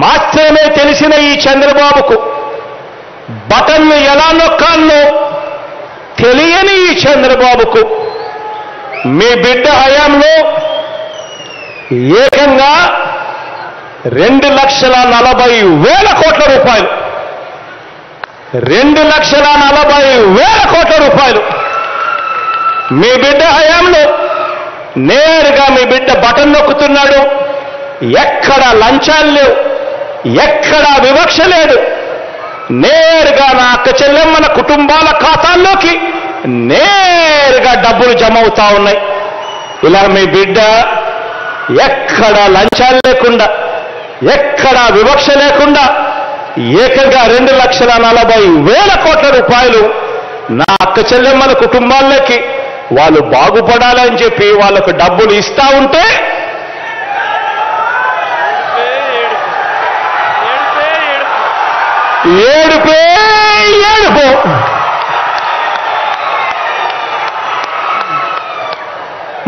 మాత్రమే తెలిసిన ఈ చంద్రబాబుకు బటన్ను ఎలా నొక్కాలో తెలియని ఈ చంద్రబాబుకు మీ బిడ్డ హయాంలో ఏకంగా 2,40,000 కోట్ల రూపాయలు 2,40,000 కోట్ల రూపాయలు మీ బిడ్డ హయాంలో నేరుగా మీ బిడ్డ బటన్ నొక్కుతున్నాడు. ఎక్కడ లంచాలు లేవు, ఎక్కడ వివక్ష లేదు. నేరుగా నా అక్క చెల్లెమ్మల కుటుంబాల ఖాతాల్లోకి నేరుగా డబ్బులు జమ అవుతా ఉన్నాయి. ఇలా మీ బిడ్డ ఎక్కడ లంచాలు లేకుండా, ఎక్కడ వివక్ష లేకుండా ఏకంగా 2,40,000 కోట్ల రూపాయలు నా అక్క చెల్లెమ్మల కుటుంబాల్లోకి వాళ్ళు బాగుపడాలని చెప్పి వాళ్ళకు డబ్బులు ఇస్తా ఉంటే ఏడుపే ఏడుపు.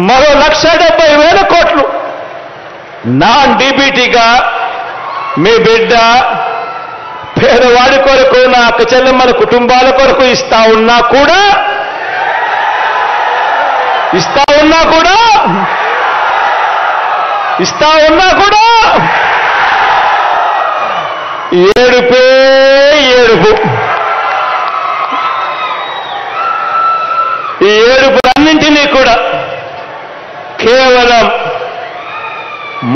మరో 1,70,000 కోట్లు నాన్ డీబీటీగా మీ బిడ్డ పేదవాడి కొరకు నా అక్క చెల్లెమ్మల కుటుంబాల కొరకు ఇస్తా ఉన్నా కూడా ఏడుపే ఏడుపు. ఈ ఏడుపులన్నింటినీ కూడా కేవలం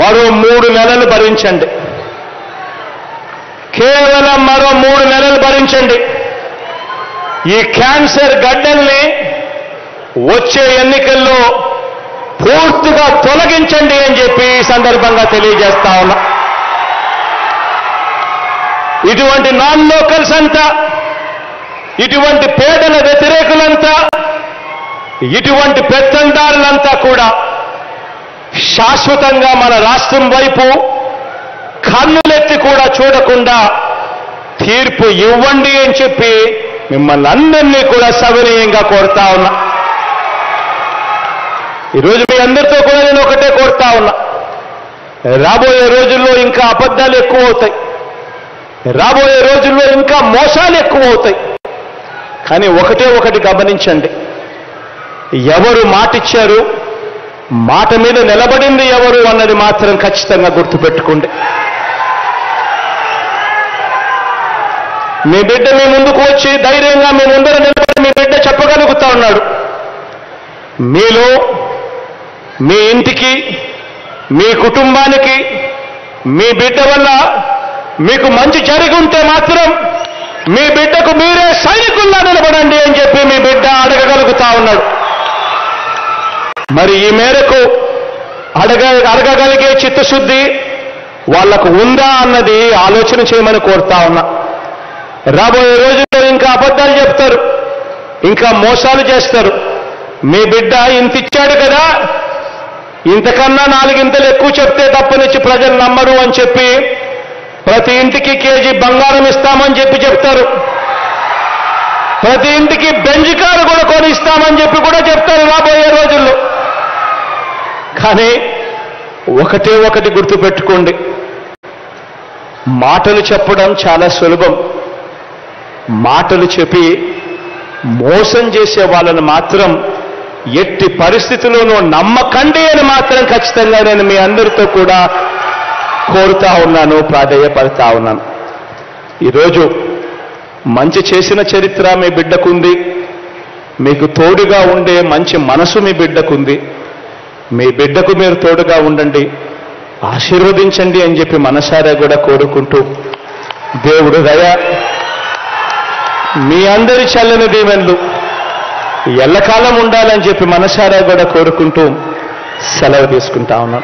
మరో 3 నెలలు భరించండి. కేవలం మరో 3 నెలలు భరించండి. ఈ క్యాన్సర్ గడ్డల్ని వచ్చే ఎన్నికల్లో పూర్తిగా తొలగించండి అని చెప్పి ఈ సందర్భంగా తెలియజేస్తా ఉన్నా. ఇటువంటి నాన్ లోకల్స్ అంతా, ఇటువంటి పేదల వ్యతిరేకులంతా, ఇటువంటి పెత్తందారులంతా కూడా శాశ్వతంగా మన రాష్ట్రం వైపు కన్నులెత్తి కూడా చూడకుండా తీర్పు ఇవ్వండి అని చెప్పి మిమ్మల్ని అందరినీ కూడా సవినయంగా కోరుతా ఉన్నా. ఈరోజు మీ అందరితో కూడా నేను ఒకటే కోరుతా ఉన్నా, రాబోయే రోజుల్లో ఇంకా అబద్ధాలు ఎక్కువ అవుతాయి, రాబోయే రోజుల్లో ఇంకా మోసాలు ఎక్కువ అవుతాయి. కానీ ఒకటి గమనించండి, ఎవరు మాటిచ్చారు, మాట మీద నిలబడింది ఎవరు అన్నది మాత్రం ఖచ్చితంగా గుర్తుపెట్టుకోండి. మీ బిడ్డ మీ ముందుకు వచ్చి ధైర్యంగా మీ ముందర నిలబడి మీ బిడ్డ చెప్పగలుగుతా ఉన్నాడు. మీలో, మీ ఇంటికి, మీ కుటుంబానికి మీ బిడ్డ వల్ల మీకు మంచి జరిగి ఉంటే మాత్రం మీ బిడ్డకు మీరే సైనికుల్లా నిలబడండి అని చెప్పి మీ బిడ్డ అడగగలుగుతా ఉన్నాడు. మరి ఈ మేరకు అడగగలిగే చిత్తశుద్ధి వాళ్లకు ఉందా అన్నది ఆలోచన చేయమని కోరుతా ఉన్నా. రాబోయే రోజుల్లో ఇంకా అబద్ధాలు చెప్తారు, ఇంకా మోసాలు చేస్తారు. మీ బిడ్డ ఇంత ఇచ్చాడు కదా, ఇంతకన్నా 4 ఇంతలు ఎక్కువ చెప్తే తప్పనిచ్చి ప్రజలు నమ్మరు అని చెప్పి ప్రతి ఇంటికి కేజీ బంగారం ఇస్తామని చెప్పి చెప్తారు. ప్రతి ఇంటికి బెంజ్ కారు కూడా కొని ఇస్తామని చెప్పి కూడా చెప్తారు రాబోయే రోజుల్లో. కానీ ఒకటి గుర్తుపెట్టుకోండి, మాటలు చెప్పడం చాలా సులభం. మాటలు చెప్పి మోసం చేసే వాళ్ళని మాత్రం ఎట్టి పరిస్థితుల్లోనూ నమ్మకండి అని మాత్రం ఖచ్చితంగా నేను మీ అందరితో కూడా కోరుతా ఉన్నాను, ప్రాధేయపడతా ఉన్నాను. ఈరోజు మంచి చేసిన చరిత్ర మీ బిడ్డకుంది, మీకు తోడుగా ఉండే మంచి మనసు మీ బిడ్డకుంది. మీ బిడ్డకు మీరు తోడుగా ఉండండి, ఆశీర్వదించండి అని చెప్పి మనసారా కూడా కోరుకుంటూ, దేవుడు దయ, మీ అందరి చల్లని దీవెనలు ఎల్లకాలం ఉండాలని చెప్పి మనసారా కూడా కోరుకుంటూ సెలవు తీసుకుంటా ఉన్నాను.